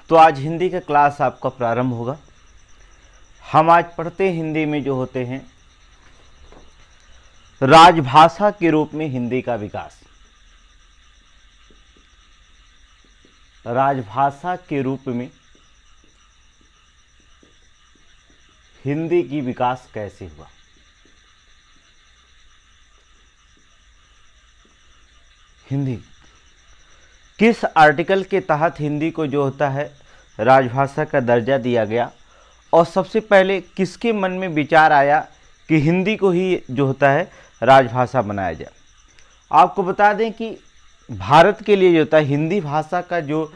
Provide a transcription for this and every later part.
तो आज हिंदी का क्लास आपका प्रारंभ होगा। हम आज पढ़ते हिंदी में जो होते हैं राजभाषा के रूप में हिंदी का विकास। राजभाषा के रूप में हिंदी की विकास कैसे हुआ। हिंदी किस आर्टिकल के तहत हिंदी को जो होता है राजभाषा का दर्जा दिया गया, और सबसे पहले किसके मन में विचार आया कि हिंदी को ही जो होता है राजभाषा बनाया जाए। आपको बता दें कि भारत के लिए जो होता है हिंदी भाषा का जो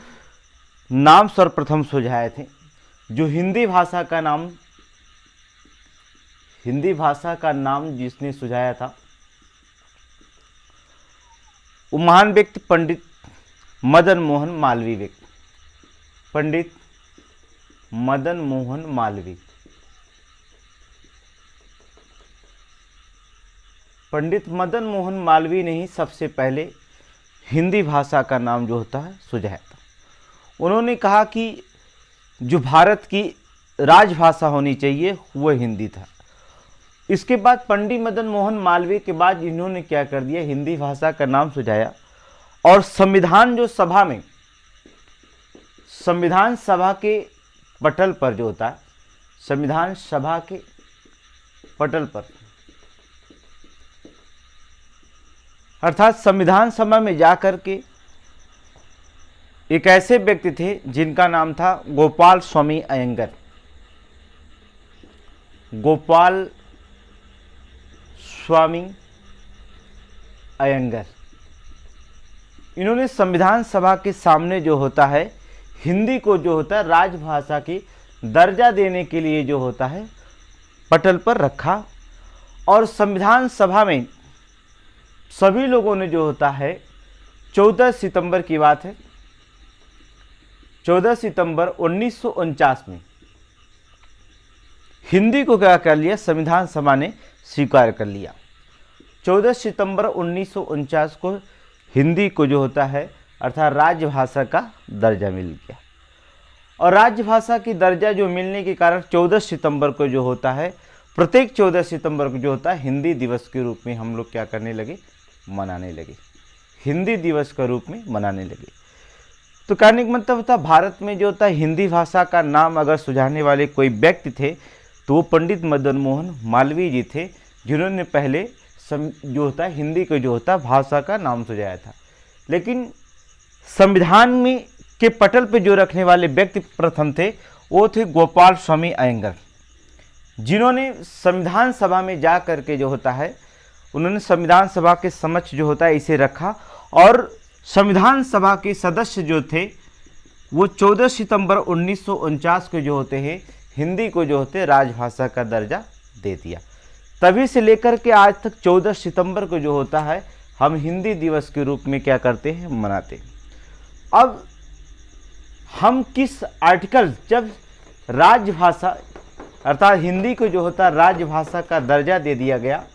नाम सर्वप्रथम सुझाए थे, जो हिंदी भाषा का नाम जिसने सुझाया था वो महान व्यक्ति पंडित मदन मोहन मालवीय व्यक्ति, पंडित मदन मोहन मालवीय। पंडित मदन मोहन मालवीय ने ही सबसे पहले हिंदी भाषा का नाम जो होता है सुझाया था। उन्होंने कहा कि जो भारत की राजभाषा होनी चाहिए वह हिंदी था। इसके बाद पंडित मदन मोहन मालवीय के बाद इन्होंने क्या कर दिया, हिंदी भाषा का नाम सुझाया, और संविधान सभा के पटल पर जो होता है, संविधान सभा के पटल पर अर्थात संविधान सभा में जाकर के एक ऐसे व्यक्ति थे जिनका नाम था गोपाल स्वामी अयंगर। गोपाल स्वामी अयंगर, इन्होंने संविधान सभा के सामने जो होता है हिंदी को जो होता है राजभाषा की दर्जा देने के लिए जो होता है पटल पर रखा, और संविधान सभा में सभी लोगों ने जो होता है 14 सितंबर की बात है, 14 सितंबर 1949 में हिंदी को क्या कर लिया, संविधान सभा ने स्वीकार कर लिया। 14 सितंबर 1949 को हिंदी को जो होता है अर्थात राजभाषा का दर्जा मिल गया, और राजभाषा की दर्जा जो मिलने के कारण 14 सितंबर को जो होता है, प्रत्येक 14 सितंबर को जो होता है हिंदी दिवस के रूप में हम लोग क्या करने लगे, मनाने लगे, हिंदी दिवस के रूप में मनाने लगे। तो कहने का मतलब था भारत में जो होता है हिंदी भाषा का नाम अगर सुझाने वाले कोई व्यक्ति थे तो वो पंडित मदन मोहन मालवीय जी थे, जिन्होंने पहले जो होता है हिंदी को जो होता है भाषा का नाम सुझाया था। लेकिन संविधान में के पटल पे जो रखने वाले व्यक्ति प्रथम थे वो थे गोपाल स्वामी अयंगर, जिन्होंने संविधान सभा में जा करके जो होता है उन्होंने संविधान सभा के समक्ष जो होता है इसे रखा, और संविधान सभा के सदस्य जो थे वो 14 सितंबर 1949 को जो होते हैं हिंदी को जो होते राजभाषा का दर्जा दे दिया। तभी से लेकर के आज तक 14 सितंबर को जो होता है हम हिंदी दिवस के रूप में क्या करते हैं, मनाते हैं। अब हम किस आर्टिकल, जब राजभाषा अर्थात हिंदी को जो होता है राजभाषा का दर्जा दे दिया गया,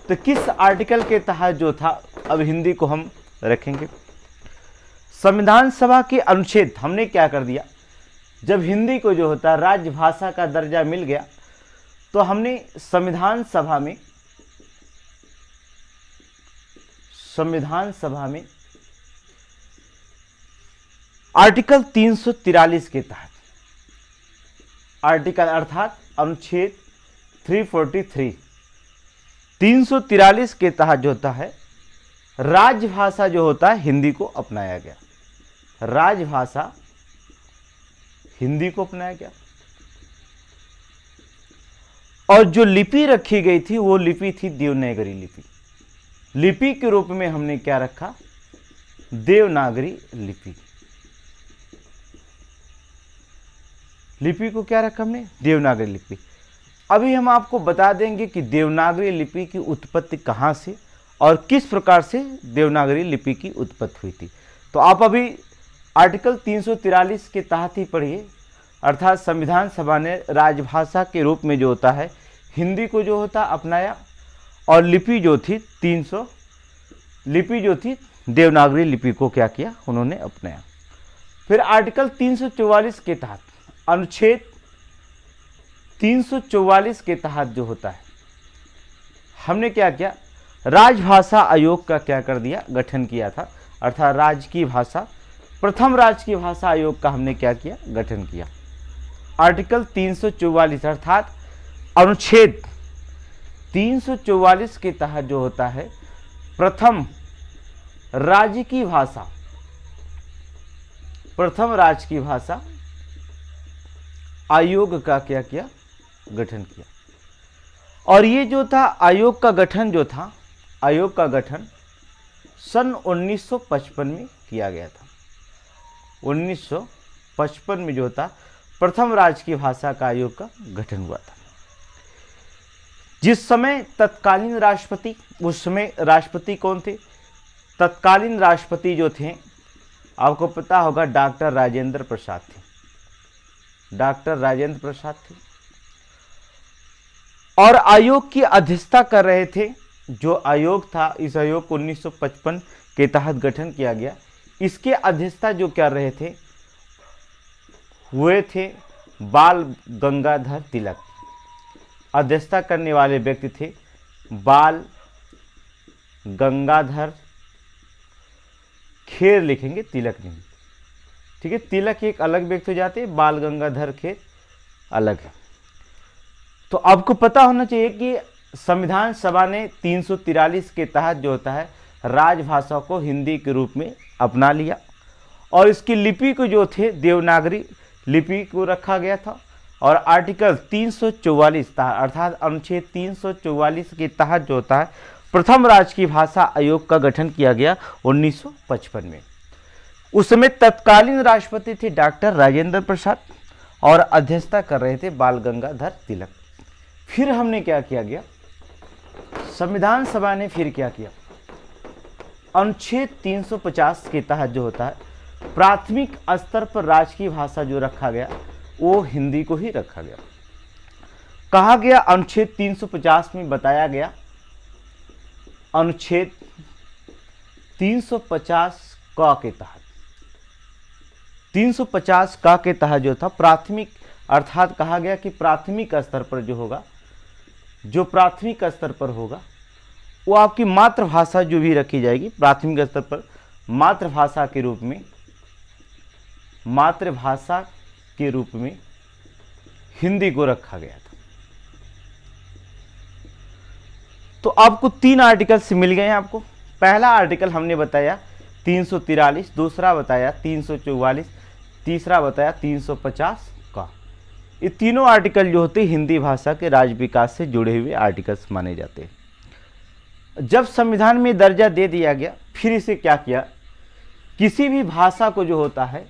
तो किस आर्टिकल के तहत जो था अब हिंदी को हम रखेंगे। संविधान सभा के अनुच्छेद हमने क्या कर दिया, जब हिंदी को जो होता है राजभाषा का दर्जा मिल गया तो हमने संविधान सभा में आर्टिकल 343 के तहत, आर्टिकल अर्थात अनुच्छेद 343 के तहत जो होता है राजभाषा जो होता है हिंदी को अपनाया गया। राजभाषा हिंदी को अपनाया गया, और जो लिपि रखी गई थी वो लिपि थी देवनागरी लिपि। लिपि के रूप में हमने क्या रखा, देवनागरी लिपि। लिपि को क्या रखा हमने, देवनागरी लिपि। अभी हम आपको बता देंगे कि देवनागरी लिपि की उत्पत्ति कहाँ से और किस प्रकार से देवनागरी लिपि की उत्पत्ति हुई थी। तो आप अभी आर्टिकल 343 के तहत ही पढ़िए, अर्थात संविधान सभा ने राजभाषा के रूप में जो होता है हिंदी को जो होता अपनाया, और लिपि जो थी लिपि जो थी देवनागरी लिपि को क्या किया, उन्होंने अपनाया। फिर आर्टिकल 344 के तहत, अनुच्छेद 344 के तहत जो होता है, हमने क्या किया, राजभाषा आयोग का क्या कर दिया, गठन किया था। अर्थात राज्य की भाषा, प्रथम राज्य की भाषा आयोग का हमने क्या किया, गठन किया। आर्टिकल 344 अर्थात अनुच्छेद 344 के तहत जो होता है, प्रथम राज्य की भाषा, प्रथम राज्य की भाषा आयोग का क्या किया, गठन किया। और ये जो था आयोग का गठन, जो था आयोग का गठन सन 1955 में किया गया था। 1955 में जो था प्रथम राज्य की भाषा का आयोग का गठन हुआ था। जिस समय तत्कालीन राष्ट्रपति, उस समय राष्ट्रपति कौन थे, तत्कालीन राष्ट्रपति जो थे, आपको पता होगा डॉक्टर राजेंद्र प्रसाद थे, डॉक्टर राजेंद्र प्रसाद थे। और आयोग की अध्यक्षता कर रहे थे, जो आयोग था, इस आयोग को 1955 के तहत गठन किया गया। इसके अध्यक्षता जो कर रहे थे हुए थे बाल गंगाधर तिलक। अध्यक्षता करने वाले व्यक्ति थे बाल गंगाधर, खेर लिखेंगे, तिलक नहीं, ठीक है। तिलक एक अलग व्यक्ति हो जाते हैं, बाल गंगाधर खेर अलग है। तो आपको पता होना चाहिए कि संविधान सभा ने 343 के तहत जो होता है राजभाषा को हिंदी के रूप में अपना लिया, और इसकी लिपि को जो थे देवनागरी लिपि को रखा गया था। और आर्टिकल 344 अर्थात अनुच्छेद 344 के तहत जो होता है प्रथम राज्य की भाषा आयोग का गठन किया गया 1955 में। उस समय तत्कालीन राष्ट्रपति थे डॉक्टर राजेंद्र प्रसाद और अध्यक्षता कर रहे थे बाल गंगाधर तिलक। फिर हमने क्या किया गया, संविधान सभा ने फिर क्या किया, अनुच्छेद 350 के तहत जो होता है प्राथमिक स्तर पर राज्य की भाषा जो रखा गया वो हिंदी को ही रखा गया। कहा गया अनुच्छेद 350 में बताया गया, अनुच्छेद 350 क के तहत, 350 क के तहत जो था प्राथमिक, अर्थात कहा गया कि प्राथमिक स्तर पर जो होगा, जो प्राथमिक स्तर पर होगा वो आपकी मातृभाषा जो भी रखी जाएगी, प्राथमिक स्तर पर मातृभाषा के रूप में, मातृभाषा के रूप में हिंदी को रखा गया था। तो आपको 3 आर्टिकल से मिल गए हैं। आपको पहला आर्टिकल हमने बताया 343, दूसरा बताया 344, तीसरा बताया 350 का। ये तीनों आर्टिकल जो होते हैं हिंदी भाषा के राज्य विकास से जुड़े हुए आर्टिकल्स माने जाते हैं। जब संविधान में दर्जा दे दिया गया, फिर इसे क्या किया, किसी भी भाषा को जो होता है,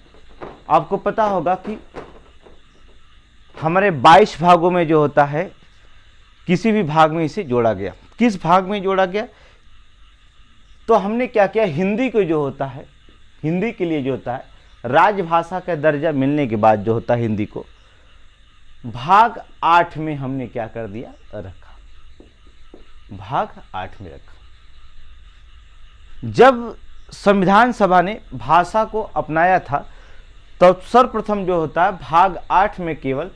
आपको पता होगा कि हमारे 22 भागों में जो होता है किसी भी भाग में इसे जोड़ा गया। किस भाग में जोड़ा गया, तो हमने क्या किया, हिंदी को जो होता है, हिंदी के लिए जो होता है राजभाषा का दर्जा मिलने के बाद जो होता है हिंदी को भाग 8 में हमने क्या कर दिया, रखा, भाग 8 में रखा। जब संविधान सभा ने भाषा को अपनाया था तो सर्वप्रथम जो होता है भाग 8 में केवल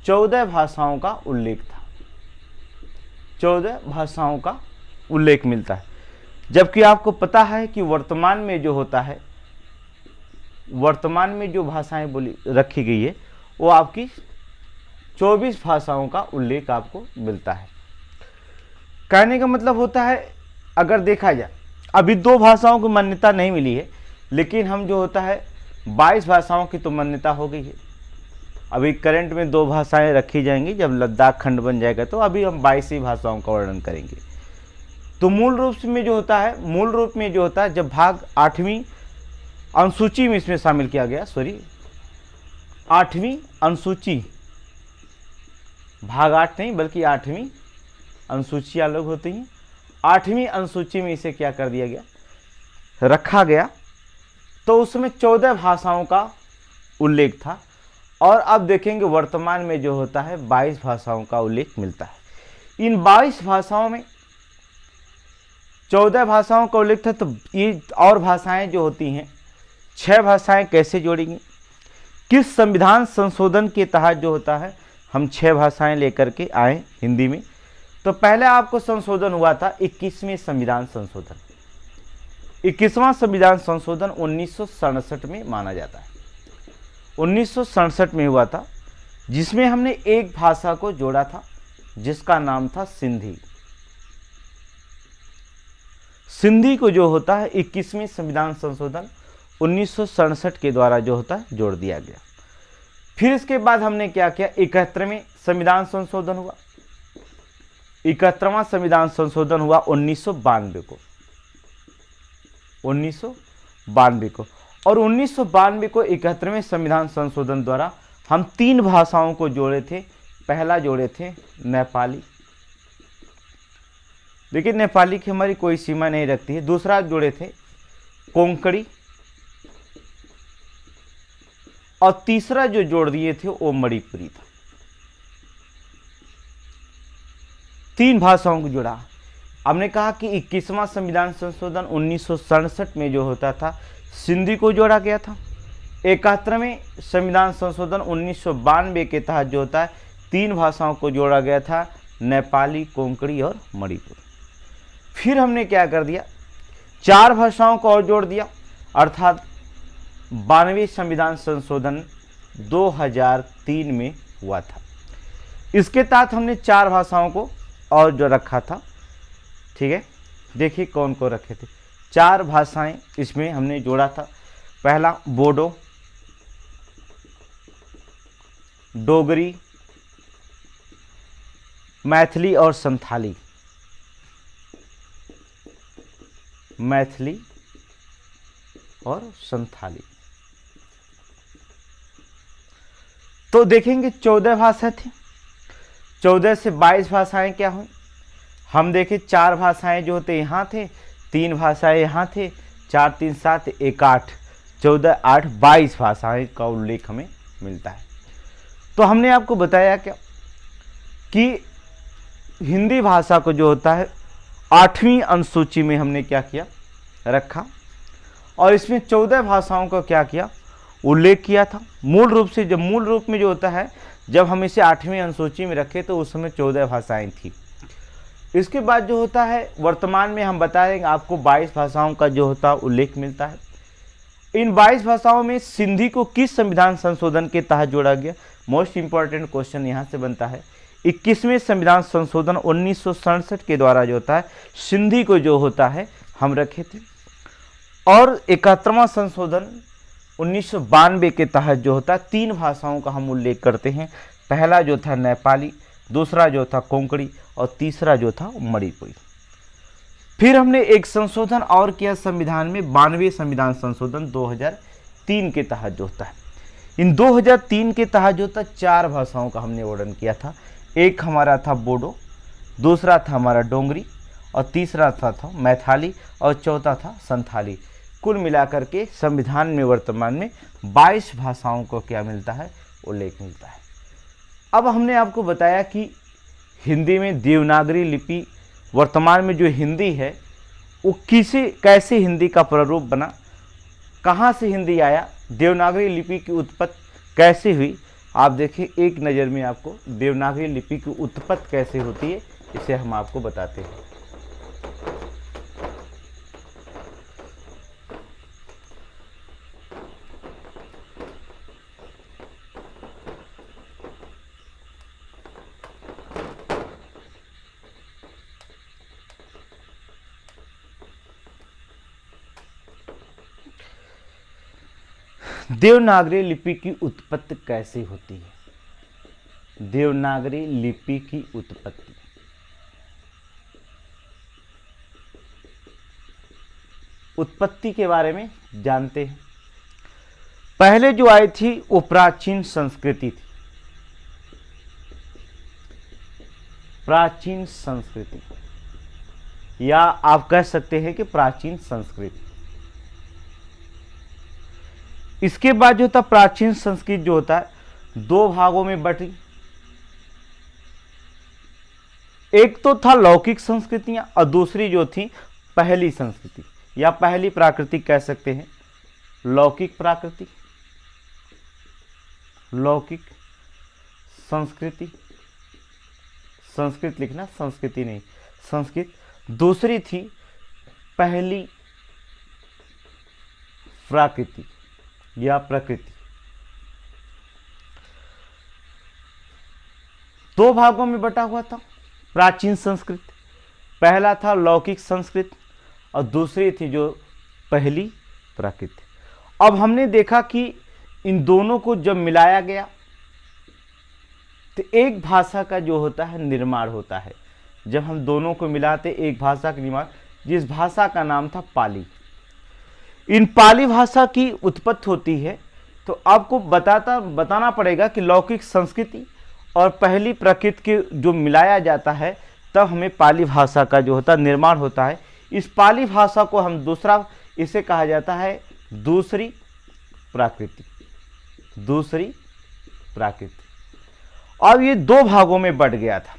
14 भाषाओं का उल्लेख था, 14 भाषाओं का उल्लेख मिलता है। जबकि आपको पता है कि वर्तमान में जो होता है, वर्तमान में जो भाषाएं बोली रखी गई है वो आपकी 24 भाषाओं का उल्लेख आपको मिलता है। कहने का मतलब होता है, अगर देखा जाए अभी 2 भाषाओं को मान्यता नहीं मिली है, लेकिन हम जो होता है 22 भाषाओं की तो मान्यता हो गई है। अभी करंट में 2 भाषाएं रखी जाएंगी, जब लद्दाख खंड बन जाएगा तो अभी हम 22 ही भाषाओं का वर्णन करेंगे। तो मूल रूप में जो होता है, मूल रूप में जो होता है जब भाग 8वीं अनुसूची में इसमें शामिल किया गया, 8वीं अनुसूची, भाग 8 नहीं बल्कि 8वीं अनुसूची अलग होती हैं, 8वीं अनुसूची में इसे क्या कर दिया गया, रखा गया। तो उसमें 14 भाषाओं का उल्लेख था, और अब देखेंगे वर्तमान में जो होता है 22 भाषाओं का उल्लेख मिलता है। इन 22 भाषाओं में 14 भाषाओं का उल्लेख था, तो ये और भाषाएं जो होती हैं 6 भाषाएं कैसे जोड़ेंगी, किस संविधान संशोधन के तहत जो होता है हम 6 भाषाएं लेकर के आए हिंदी में। तो पहले आपको संशोधन हुआ था 21वें संविधान संशोधन। 21वां संविधान संशोधन 1967 में माना जाता है। 1967 में हुआ था, जिसमें हमने एक भाषा को जोड़ा था जिसका नाम था सिंधी। सिंधी को जो होता है 21वें संविधान संशोधन 1967 के द्वारा जो होता है जोड़ दिया गया। फिर इसके बाद हमने क्या किया, 71वें संविधान संशोधन हुआ। 71वां संविधान संशोधन हुआ 1992 को, 1992 को। और 1992 को 71वें संविधान संशोधन द्वारा हम 3 भाषाओं को जोड़े थे। पहला जोड़े थे नेपाली, देखिए नेपाली की हमारी कोई सीमा नहीं रखती है। दूसरा जोड़े थे कोंकणी, और तीसरा जो जोड़ दिए थे वो मणिपुरी था। 3 भाषाओं को जोड़ा। हमने कहा कि 21वां संविधान संशोधन 1967 में जो होता था सिंधी को जोड़ा गया था। 71वें संविधान संशोधन 1992 के तहत जो होता है 3 भाषाओं को जोड़ा गया था, नेपाली, कोंकणी और मणिपुरी। फिर हमने क्या कर दिया, 4 भाषाओं को और जोड़ दिया, अर्थात 92वें संविधान संशोधन 2003 में हुआ था। इसके तहत हमने 4 भाषाओं को और जो रखा था, ठीक है। देखिए कौन को रखे थे, 4 भाषाएं इसमें हमने जोड़ा था। पहला बोडो, डोगरी, मैथिली और संथाली। मैथिली और संथाली। तो देखेंगे 14 भाषा थी, 14 से 22 भाषाएं क्या हुई। हम देखें 4 भाषाएं जो होते यहाँ थे, 3 भाषाएं यहाँ थे, 4 3 7 1 8, 14 8 22 भाषाएं का उल्लेख हमें मिलता है। तो हमने आपको बताया क्या कि हिंदी भाषा को जो होता है 8वीं अनुसूची में हमने क्या किया, रखा, और इसमें 14 भाषाओं का क्या किया, उल्लेख किया था। मूल रूप में जो होता है जब हम इसे 8वीं अनुसूची में रखे तो उस समय 14 भाषाएं थी। इसके बाद जो होता है वर्तमान में हम बताएंगे आपको 22 भाषाओं का जो होता है उल्लेख मिलता है। इन 22 भाषाओं में सिंधी को किस संविधान संशोधन के तहत जोड़ा गया, मोस्ट इंपॉर्टेंट क्वेश्चन यहाँ से बनता है। 21वें संविधान संशोधन 1967 के द्वारा जो होता है सिंधी को जो होता है हम रखे थे, और 71वां संशोधन 1992 के तहत जो होता है 3 भाषाओं का हम उल्लेख करते हैं। पहला जो था नेपाली, दूसरा जो था कोंकणी और तीसरा जो था मणिपुरी। फिर हमने एक संशोधन और किया संविधान में, 92वें संविधान संशोधन 2003 के तहत जो होता है। इन 2003 के तहत जो था 4 भाषाओं का हमने वर्णन किया था। एक हमारा था बोडो, दूसरा था हमारा डोंगरी, और तीसरा था मैथिली, और चौथा था संथाली। कुल मिलाकर के संविधान में वर्तमान में 22 भाषाओं को क्या मिलता है, उल्लेख मिलता है। अब हमने आपको बताया कि हिंदी में देवनागरी लिपि, वर्तमान में जो हिंदी है वो कैसे हिंदी का प्रारूप बना, कहाँ से हिंदी आया, देवनागरी लिपि की उत्पत्ति कैसे हुई। आप देखिए एक नज़र में आपको देवनागरी लिपि की उत्पत्ति कैसे होती है इसे हम आपको बताते हैं। देवनागरी लिपि की उत्पत्ति कैसे होती है, देवनागरी लिपि की उत्पत्ति। उत्पत्ति के बारे में जानते हैं। पहले जो आई थी वो प्राचीन संस्कृति थी, प्राचीन संस्कृति, या आप कह सकते हैं कि प्राचीन संस्कृति। इसके बाद जो था प्राचीन संस्कृति जो होता है 2 भागों में बटी। एक तो था लौकिक संस्कृतियां और दूसरी जो थी पहली संस्कृति या पहली प्राकृतिक कह सकते हैं, लौकिक प्राकृतिक। लौकिक संस्कृति, संस्कृत लिखना, संस्कृति नहीं, संस्कृत। दूसरी थी पहली प्राकृतिक या प्रकृति। दो भागों में बटा हुआ था प्राचीन संस्कृत। पहला था लौकिक संस्कृत और दूसरी थी जो पहली प्राकृत। अब हमने देखा कि इन दोनों को जब मिलाया गया तो एक भाषा का जो होता है निर्माण होता है। जब हम दोनों को मिलाते एक भाषा का निर्माण, जिस भाषा का नाम था पाली। इन पाली भाषा की उत्पत्ति होती है। तो आपको बताना पड़ेगा कि लौकिक संस्कृति और पहली प्राकृत के जो मिलाया जाता है तब हमें पाली भाषा का जो होता है निर्माण होता है। इस पाली भाषा को हम दूसरा, इसे कहा जाता है दूसरी प्राकृतिक, दूसरी प्राकृतिक। अब ये दो भागों में बट गया था।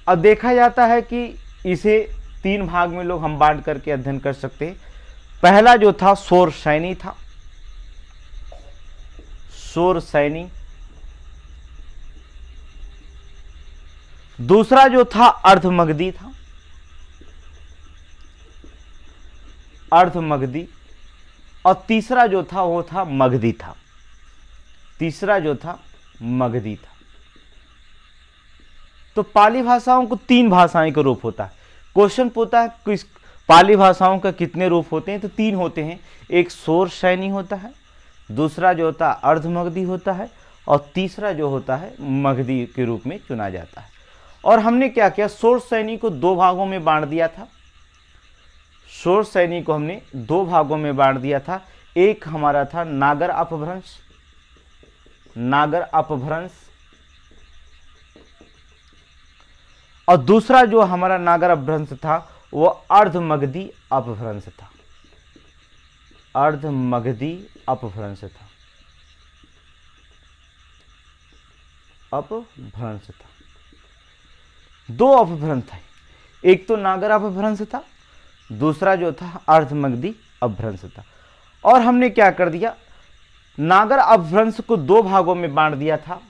अब देखा जाता है कि इसे तीन भाग में लोग हम बांट करके अध्ययन कर सकते हैं। पहला जो था सौर सैनी था, सौर सैनी। दूसरा जो था अर्धमगधी था, अर्धमगधी। और तीसरा जो था वो था मगधी था, तीसरा जो था मगधी था। तो पाली भाषाओं को तीन भाषाएं का रूप होता है। क्वेश्चन पूछता है कि पाली भाषाओं का कितने रूप होते हैं, तो तीन होते हैं। एक सौर सैनी होता है, दूसरा जो होता है अर्धमगधी होता है और तीसरा जो होता है मगधी के रूप में चुना जाता है। और हमने क्या किया, सौर सैनी को दो भागों में बांट दिया था। सौर सैनी को हमने दो भागों में बांट दिया था। एक हमारा था नागर अपभ्रंश, नागर अपभ्रंश। और दूसरा जो हमारा नागर अपभ्रंश था वो अर्धमगधी अपभ्रंश था, अर्धमगधी अपभ्रंश था, अपभ्रंश था। दो अपभ्रंश थे, एक तो नागर अपभ्रंश था, दूसरा जो था अर्धमगधी अपभ्रंश था। और हमने क्या कर दिया, नागर अपभ्रंश को दो भागों में बांट दिया था।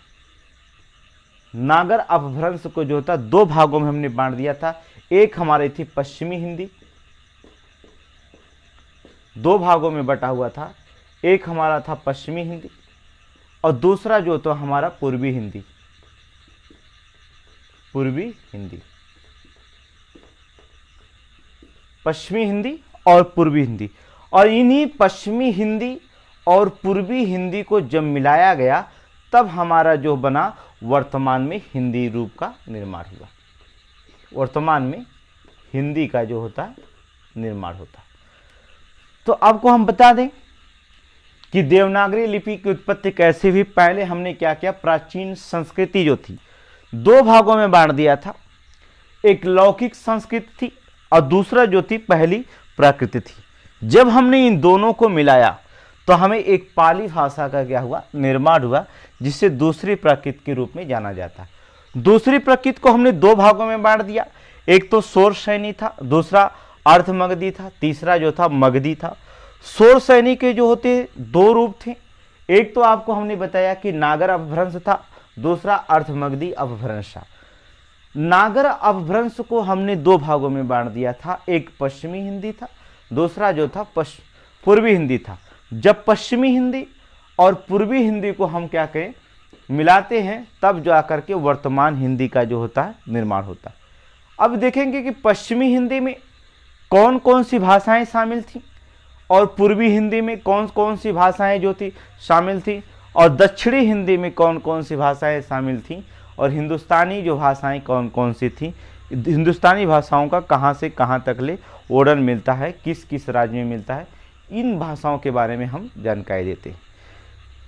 नागर अपभ्रंश को जो था दो भागों में हमने बांट दिया था। एक हमारी थी पश्चिमी हिंदी, दो भागों में बटा हुआ था। एक हमारा था पश्चिमी हिंदी और दूसरा जो तो हमारा पूर्वी हिंदी, पूर्वी हिंदी। पश्चिमी हिंदी और पूर्वी हिंदी। और इन्हीं पश्चिमी हिंदी और पूर्वी हिंदी को जब मिलाया गया तब हमारा जो बना वर्तमान में हिंदी रूप का निर्माण हुआ। वर्तमान में हिंदी का जो होता है निर्माण होता है। तो आपको हम बता दें कि देवनागरी लिपि की उत्पत्ति कैसे हुई। पहले हमने क्या किया, प्राचीन संस्कृति जो थी दो भागों में बांट दिया था। एक लौकिक संस्कृति थी और दूसरा जो थी पहली प्राकृत थी। जब हमने इन दोनों को मिलाया तो हमें एक पाली भाषा का क्या हुआ, निर्माण हुआ, जिसे दूसरी प्राकृत के रूप में जाना जाता है। दूसरी प्राकृत को हमने दो भागों में बांट दिया। एक तो सौर सैनी था, दूसरा अर्धमगधी था, तीसरा जो था मगधी था। सौर सैनी के जो होते दो रूप थे। एक तो आपको हमने बताया कि नागर अपभ्रंश था, दूसरा अर्धमगधी अपभ्रंश था। नागर अपभ्रंश को हमने दो भागों में बांट दिया था। एक पश्चिमी हिंदी था, दूसरा जो था पूर्वी हिंदी था। जब पश्चिमी हिंदी और पूर्वी हिंदी को हम क्या करें, मिलाते हैं, तब जा करके वर्तमान हिंदी का जो होता है निर्माण होता है। अब देखेंगे कि पश्चिमी हिंदी में कौन कौन सी भाषाएं शामिल थी और पूर्वी हिंदी में कौन कौन सी भाषाएं जो थी शामिल थी, और दक्षिणी हिंदी में कौन कौन सी भाषाएं शामिल थीं, और हिंदुस्तानी जो भाषाएं कौन कौन सी थीं। हिंदुस्तानी भाषाओं का कहाँ से कहाँ तक ले ओर्डर मिलता है, किस किस राज्य में मिलता है, इन भाषाओं के बारे में हम जानकारी देते हैं।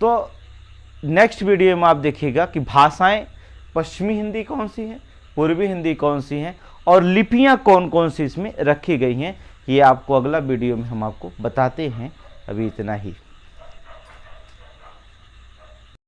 तो नेक्स्ट वीडियो में आप देखिएगा कि भाषाएं पश्चिमी हिंदी कौन सी हैं, पूर्वी हिंदी कौन सी हैं, और लिपियां कौन कौन सी इसमें रखी गई हैं। ये आपको अगला वीडियो में हम आपको बताते हैं। अभी इतना ही।